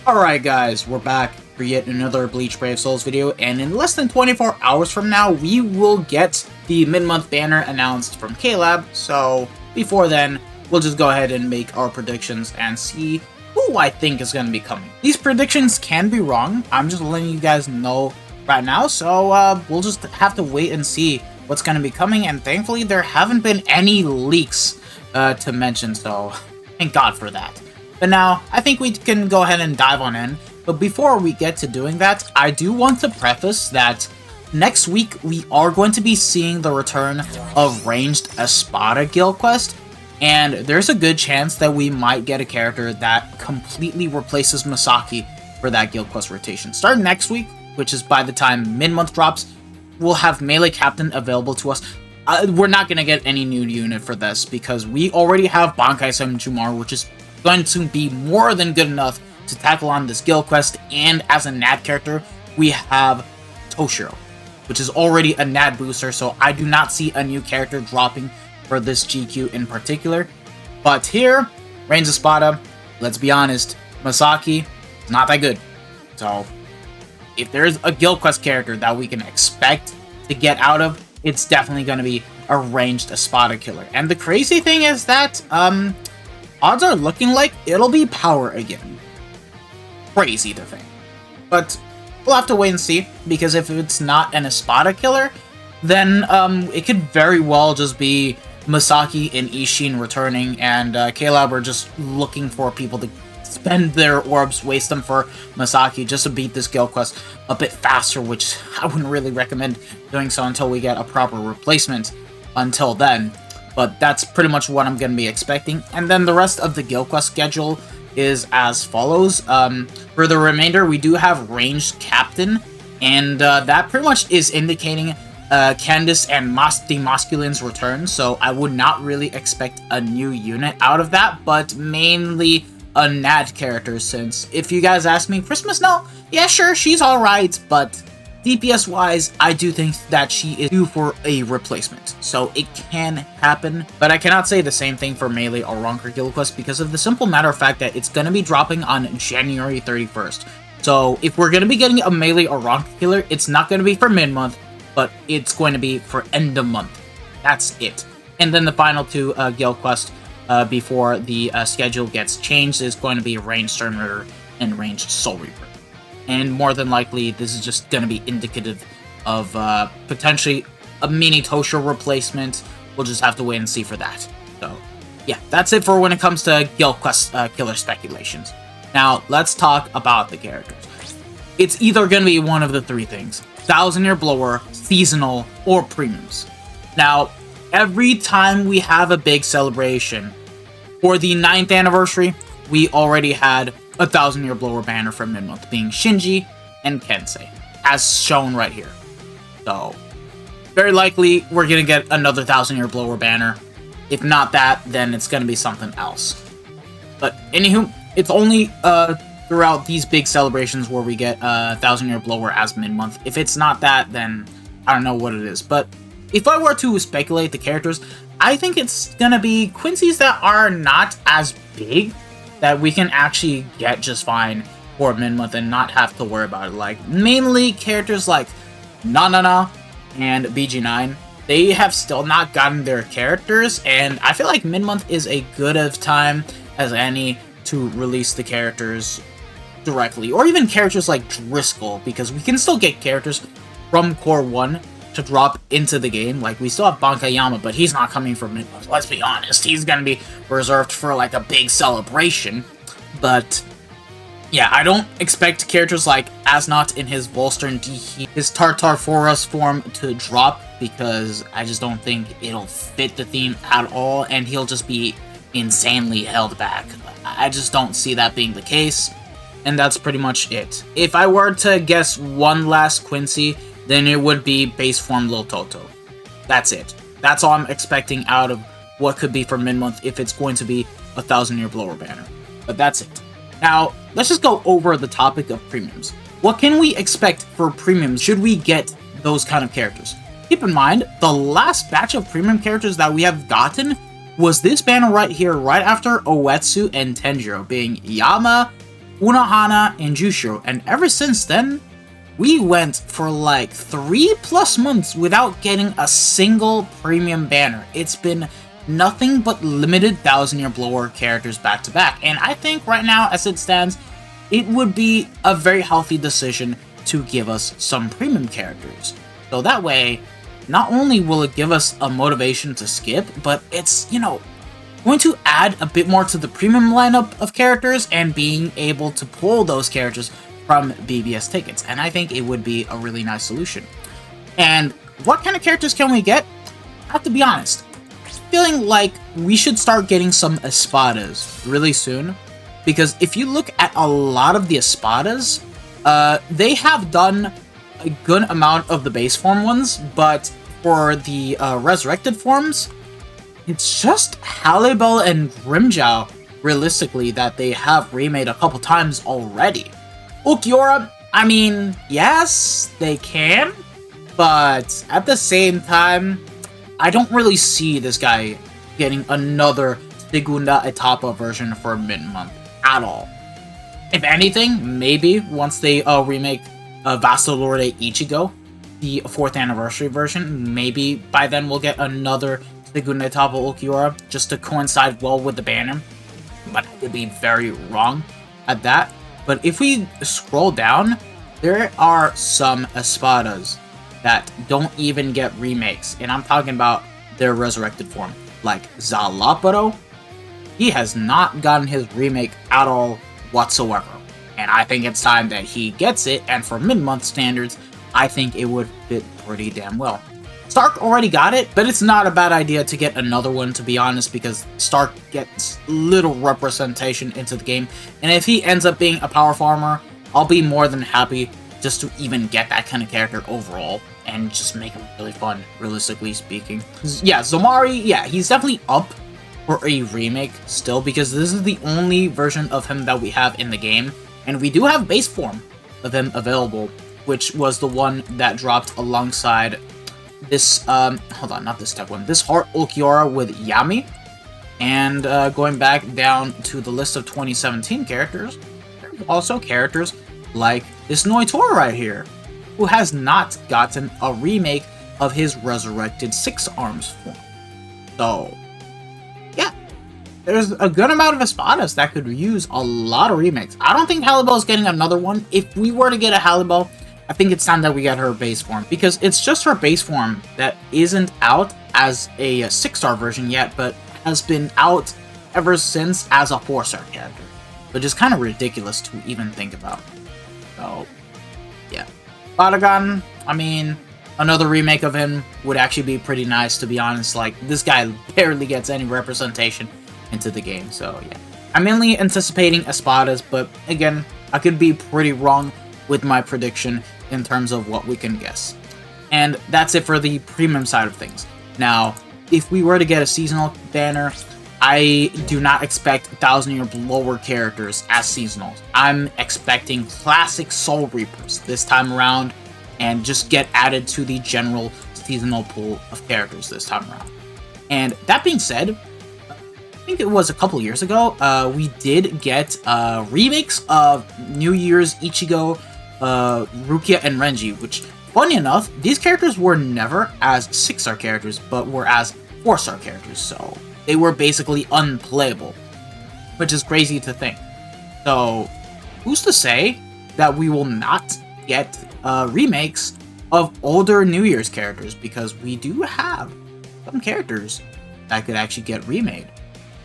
Alright guys, we're back for yet another Bleach Brave Souls video, and in less than 24 hours from now, we will get the mid-month banner announced from KLab, so before then, we'll just go ahead and make our predictions and see who I think is going to be coming. These predictions can be wrong, I'm just letting you guys know right now, so we'll just have to wait and see what's going to be coming, and thankfully there haven't been any leaks to mention, so thank God for that. But now, I think we can go ahead and dive on in. But before we get to doing that, I do want to preface that next week we are going to be seeing the return of Ranged Espada Guild Quest. And there's a good chance that we might get a character that completely replaces Masaki for that Guild Quest rotation. Starting next week, which is by the time mid-month drops, we'll have Melee Captain available to us. We're not going to get any new unit for this because we already have Bankai Senjumar, which is going to be more than good enough to tackle on this guild quest, and as a NAD character, we have Toshiro, which is already a NAD booster, so I do not see a new character dropping for this GQ in particular. But here, Ranged Espada, let's be honest, Masaki is not that good. So, if there's a guild quest character that we can expect to get out of, it's definitely going to be a Ranged Espada killer. And the crazy thing is that, odds are looking like it'll be power again. Crazy to think. But we'll have to wait and see, because if it's not an Espada killer, then it could very well just be Masaki and Ishin returning, and KLab are just looking for people to spend their orbs, waste them for Masaki, just to beat this guild quest a bit faster, which I wouldn't really recommend doing so until we get a proper replacement until then. But that's pretty much what I'm going to be expecting. And then the rest of the Guild Quest schedule is as follows. For the remainder, we do have Ranged Captain, and that pretty much is indicating Candice and the Masculine's return, so I would not really expect a new unit out of that, but mainly a NAD character, since if you guys ask me, Christmas Null, yeah sure, she's alright, but DPS-wise, I do think that she is due for a replacement, so it can happen. But I cannot say the same thing for Melee or Ronker Guild Quest because of the simple matter of fact that it's going to be dropping on January 31st. So if we're going to be getting a Melee or Ronker killer, it's not going to be for mid-month, but it's going to be for end of month. That's it. And then the final two Guild Quest before the schedule gets changed is going to be Ranged Sternritter and Ranged Soul Reaper. And more than likely, this is just going to be indicative of potentially a mini Toshiro replacement. We'll just have to wait and see for that. So, yeah, that's it for when it comes to Guild Quest killer speculations. Now, let's talk about the characters. It's either going to be one of the three things: 1000-Year Blower, Seasonal, or Premiums. Now, every time we have a big celebration, for the 9th anniversary, we already had 1000-Year Blower banner from mid-month, being Shinji and Kensei, as shown right here. So, very likely we're gonna get another 1000-Year Blower banner. If not that, then it's gonna be something else. But anywho, it's only throughout these big celebrations where we get 1000-Year Blower as mid-month. If it's not that, then I don't know what it is. But if I were to speculate the characters, I think it's gonna be Quincy's that are not as big, that we can actually get just fine for mid-month and not have to worry about it. Like, mainly characters like Nanana and BG9, they have still not gotten their characters, and I feel like mid-month is a good of time as any to release the characters directly. Or even characters like Driscoll, because we can still get characters from Core 1 to drop into the game. Like, we still have Bankayama, but he's not coming from mid-month, let's be honest. He's gonna be reserved for, like, a big celebration. But, yeah, I don't expect characters like Asnot in his Volstern D, his Tartar Forest form to drop, because I just don't think it'll fit the theme at all, and he'll just be insanely held back. I just don't see that being the case, and that's pretty much it. If I were to guess one last Quincy, then it would be base form Lil Toto. That's it. That's all I'm expecting out of what could be for mid-month if it's going to be a 1000-Year Blower banner. But that's it. Now, let's just go over the topic of premiums. What can we expect for premiums should we get those kind of characters? Keep in mind, the last batch of premium characters that we have gotten was this banner right here, right after Oetsu and Tenjiro, being Yama, Unohana, and Jushiro, and ever since then, we went for like 3+ months without getting a single premium banner. It's been nothing but limited 1000-year blower characters back to back, and I think right now, as it stands, it would be a very healthy decision to give us some premium characters. So that way, not only will it give us a motivation to skip, but it's, you know, going to add a bit more to the premium lineup of characters and being able to pull those characters from BBS tickets, and I think it would be a really nice solution. And what kind of characters can we get? I have to be honest, feeling like we should start getting some espadas really soon, because if you look at a lot of the espadas, they have done a good amount of the base form ones, but for the resurrected forms, it's just Halibel and Grimjow, realistically, that they have remade a couple times already. Ulquiorra, I mean, yes, they can, but at the same time, I don't really see this guy getting another Segunda Etapa version for mid-month at all. If anything, maybe once they remake Vassalorde Ichigo, the 4th anniversary version, maybe by then we'll get another Segunda Etapa Ulquiorra just to coincide well with the banner, but I could be very wrong at that. But if we scroll down, there are some espadas that don't even get remakes, and I'm talking about their resurrected form, like Zalaparo. He has not gotten his remake at all whatsoever, and I think it's time that he gets it, and for mid-month standards, I think it would fit pretty damn well. Stark already got it, but it's not a bad idea to get another one, to be honest, because Stark gets little representation into the game, and if he ends up being a power farmer, I'll be more than happy just to even get that kind of character overall, and just make him really fun, realistically speaking. Yeah, Zomari, yeah, he's definitely up for a remake still, because this is the only version of him that we have in the game, and we do have base form of him available, which was the one that dropped alongside this, hold on, not this type one, this Heart Ulquiorra with Yami. And going back down to the list of 2017 characters, there's also characters like this Noitora right here, who has not gotten a remake of his resurrected 6 Arms form. So, yeah, there's a good amount of espadas that could use a lot of remakes. I don't think Halibel's getting another one. If we were to get a Halibel, I think it's time that we get her base form, because it's just her base form that isn't out as a 6-star version yet, but has been out ever since as a 4-star character, which is kind of ridiculous to even think about. So, yeah. Badagon, I mean, another remake of him would actually be pretty nice, to be honest. Like, this guy barely gets any representation into the game, so yeah. I'm mainly anticipating espadas, but again, I could be pretty wrong with my prediction in terms of what we can guess. And that's it for the premium side of things. Now, if we were to get a seasonal banner, I do not expect 1000-year blower characters as seasonals. I'm expecting classic Soul Reapers this time around, and just get added to the general seasonal pool of characters this time around. And that being said, I think it was a couple years ago, we did get remakes of New Year's Ichigo, Rukia, and Renji, which, funny enough, these characters were never as 6-star characters, but were as 4-star characters, so they were basically unplayable, which is crazy to think. So, who's to say that we will not get remakes of older New Year's characters, because we do have some characters that could actually get remade.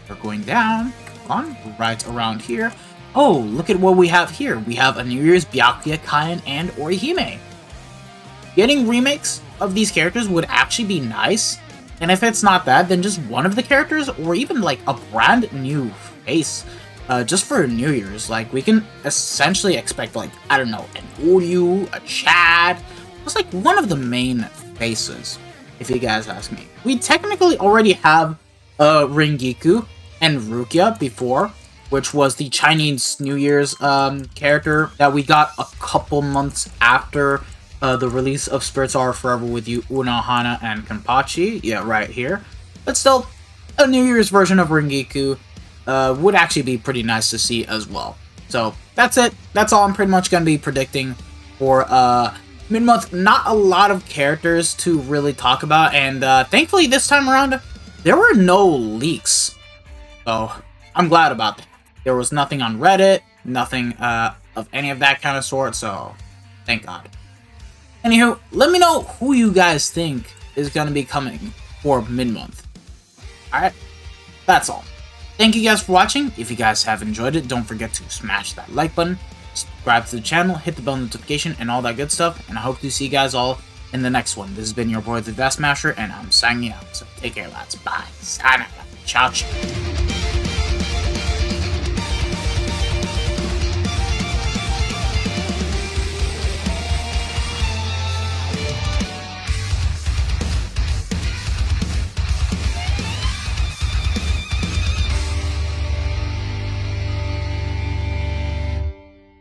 We're going down, on, right around here. Oh, look at what we have here. We have a New Year's Byakuya, Kaien, and Orihime. Getting remakes of these characters would actually be nice, and if it's not that, then just one of the characters, or even like a brand new face, just for New Year's. Like, we can essentially expect, like, I don't know, an Uryu, a Chad, just like one of the main faces, if you guys ask me. We technically already have Rengiku and Rukia before, which was the Chinese New Year's character that we got a couple months after the release of Spirits Are Forever With You, Unohana, and Kenpachi. Yeah, right here. But still, a New Year's version of Rengiku would actually be pretty nice to see as well. So that's it. That's all I'm pretty much going to be predicting for mid-month. Not a lot of characters to really talk about, and thankfully this time around, there were no leaks. So I'm glad about that. There was nothing on Reddit, nothing of any of that kind of sort, so thank God. Anywho, let me know who you guys think is going to be coming for mid-month. Alright, that's all. Thank you guys for watching. If you guys have enjoyed it, don't forget to smash that like button, subscribe to the channel, hit the bell notification, and all that good stuff, and I hope to see you guys all in the next one. This has been your boy, the Death Smasher, and I'm signing out, so take care, lads. Bye. Sayonara. Ciao, ciao.